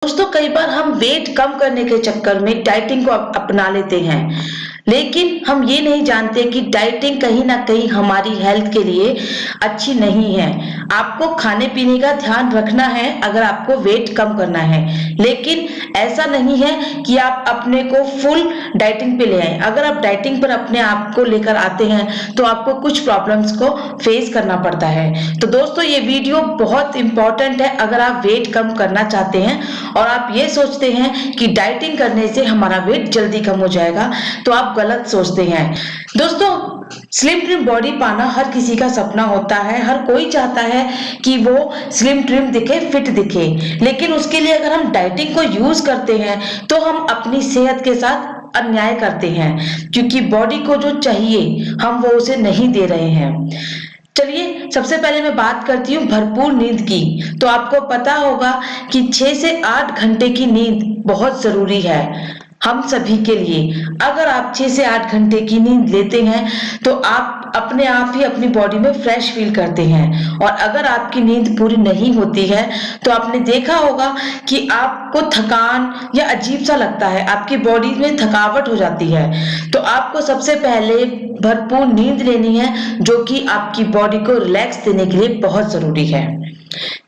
दोस्तों कई बार हम वेट कम करने के चक्कर में डाइटिंग को अपना लेते हैं, लेकिन हम ये नहीं जानते कि डाइटिंग कहीं ना कहीं हमारी हेल्थ के लिए अच्छी नहीं है। आपको खाने पीने का ध्यान रखना है अगर आपको वेट कम करना है, लेकिन ऐसा नहीं है कि आप अपने को फुल डाइटिंग पे ले आए। अगर आप डाइटिंग पर अपने आप को लेकर आते हैं तो आपको कुछ प्रॉब्लम्स को फेस करना पड़ता है। तो दोस्तों ये वीडियो बहुत इंपॉर्टेंट है अगर आप वेट कम करना चाहते हैं और आप ये सोचते हैं कि डाइटिंग करने से हमारा वेट जल्दी कम हो जाएगा, तो आप गलत सोचते हैं। दोस्तों स्लिम ट्रिम बॉडी पाना हर किसी का सपना होता है। हर कोई चाहता है कि वो स्लिम ट्रिम दिखे, फिट दिखे, लेकिन उसके लिए अगर हम डाइटिंग को यूज करते हैं तो हम अपनी सेहत के साथ अन्याय करते हैं, क्योंकि बॉडी को जो चाहिए हम वो उसे नहीं दे रहे हैं। चलिए सबसे पहले मैं बात करती हूँ भरपूर नींद की। तो आपको पता होगा कि 6 से 8 घंटे की नींद बहुत जरूरी है हम सभी के लिए। अगर आप 6 से 8 घंटे की नींद लेते हैं तो आप अपने आप ही अपनी बॉडी में फ्रेश फील करते हैं। और अगर आपकी नींद पूरी नहीं होती है तो आपने देखा होगा कि आपको थकान या अजीब सा लगता है, आपकी बॉडी में थकावट हो जाती है। तो आपको सबसे पहले भरपूर नींद लेनी है, जो कि आपकी बॉडी को रिलैक्स देने के लिए बहुत जरूरी है।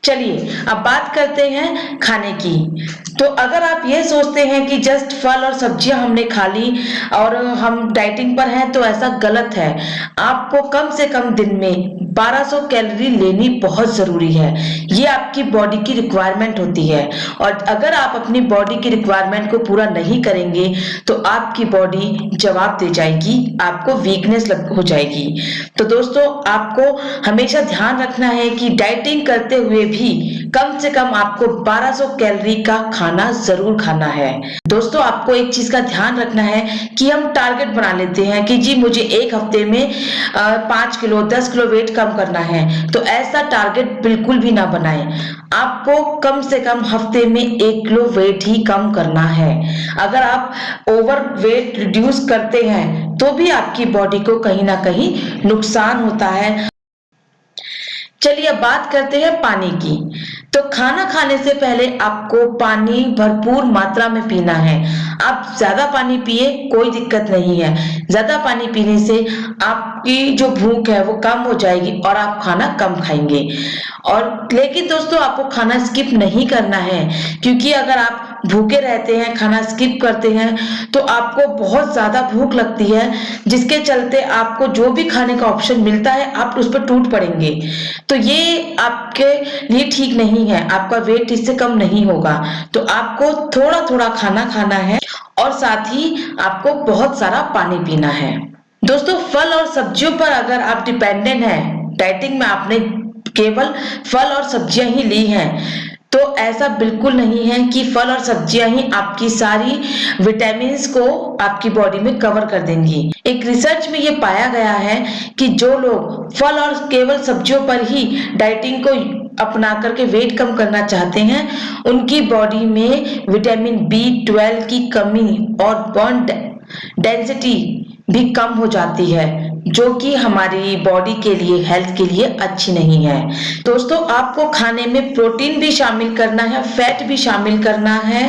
चलिए अब बात करते हैं खाने की। तो अगर आप ये सोचते हैं कि जस्ट फल और सब्जियां हमने खा ली और हम डाइटिंग पर हैं, तो ऐसा गलत है। आपको कम से कम दिन में 1200 कैलोरी लेनी बहुत जरूरी है। ये आपकी बॉडी की रिक्वायरमेंट होती है, और अगर आप अपनी बॉडी की रिक्वायरमेंट को पूरा नहीं करेंगे तो आपकी बॉडी जवाब दे जाएगी, आपको वीकनेस हो जाएगी। तो दोस्तों आपको हमेशा ध्यान रखना है कि डाइटिंग करते हुए भी कम से कम आपको 1200 कैलोरी का खाना जरूर खाना है। दोस्तों आपको एक चीज का ध्यान रखना है कि हम टारगेट बना लेते हैं कि जी मुझे एक हफ्ते में 5 किलो 10 किलो वेट कम करना है। तो ऐसा टारगेट बिल्कुल भी ना बनाएं। आपको कम से कम हफ्ते में 1 किलो वेट ही कम करना है। अगर आप ओवर वेट रिड्यूस करते हैं तो भी आपकी बॉडी को कहीं ना कहीं नुकसान होता है। चलिए अब बात करते हैं पानी की। तो खाना खाने से पहले आपको पानी भरपूर मात्रा में पीना है। आप ज्यादा पानी पिए, कोई दिक्कत नहीं है। ज्यादा पानी पीने से आपकी जो भूख है वो कम हो जाएगी और आप खाना कम खाएंगे। और लेकिन दोस्तों आपको खाना स्किप नहीं करना है, क्योंकि अगर आप भूखे रहते हैं, खाना स्किप करते हैं, तो आपको बहुत ज्यादा भूख लगती है, जिसके चलते आपको जो भी खाने का ऑप्शन मिलता है आप उस पर टूट पड़ेंगे। तो ये आपके लिए ठीक नहीं है, आपका वेट इससे कम नहीं होगा। तो आपको थोड़ा थोड़ा खाना खाना है और साथ ही आपको बहुत सारा पानी पीना है। दोस्तों फल और सब्जियों पर अगर आप डिपेंडेंट हैं, डाइटिंग में आपने केवल फल और सब्जियां ही ली हैं, तो ऐसा बिल्कुल नहीं है कि फल और सब्जियां ही आपकी सारी विटामिन्स को आपकी बॉडी में कवर कर देंगी। एक रिसर्च में ये पाया गया है कि जो लोग फल और केवल सब्जियों पर ही डाइटिंग को अपना करके वेट कम करना चाहते हैं, उनकी बॉडी में विटामिन B12 की कमी और बोन डेंसिटी भी कम हो जाती है, जो कि हमारी बॉडी के लिए, हेल्थ के लिए अच्छी नहीं है। दोस्तों आपको खाने में प्रोटीन भी शामिल करना है, फैट भी शामिल करना है,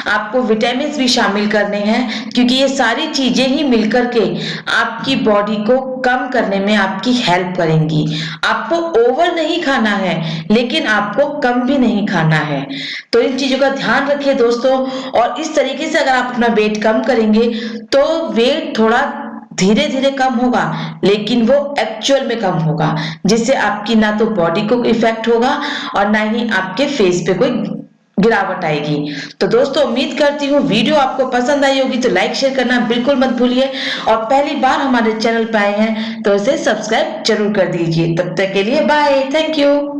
आपको विटामिन भी शामिल करने हैं, क्योंकि ये सारी चीजें ही मिलकर के आपकी बॉडी को कम करने में आपकी हेल्प करेंगी। आपको ओवर नहीं खाना है, लेकिन आपको कम भी नहीं खाना है। तो इन चीजों का ध्यान रखिए दोस्तों, और इस तरीके से अगर आप अपना वेट कम करेंगे तो वेट थोड़ा धीरे धीरे कम होगा, लेकिन वो एक्चुअल में कम होगा, जिससे आपकी ना तो बॉडी को इफेक्ट होगा और ना ही आपके फेस पे कोई गिरावट आएगी। तो दोस्तों उम्मीद करती हूँ वीडियो आपको पसंद आई होगी, तो लाइक शेयर करना बिल्कुल मत भूलिए, और पहली बार हमारे चैनल पे आए हैं तो इसे सब्सक्राइब जरूर कर दीजिए। तब तक के लिए बाय, थैंक यू।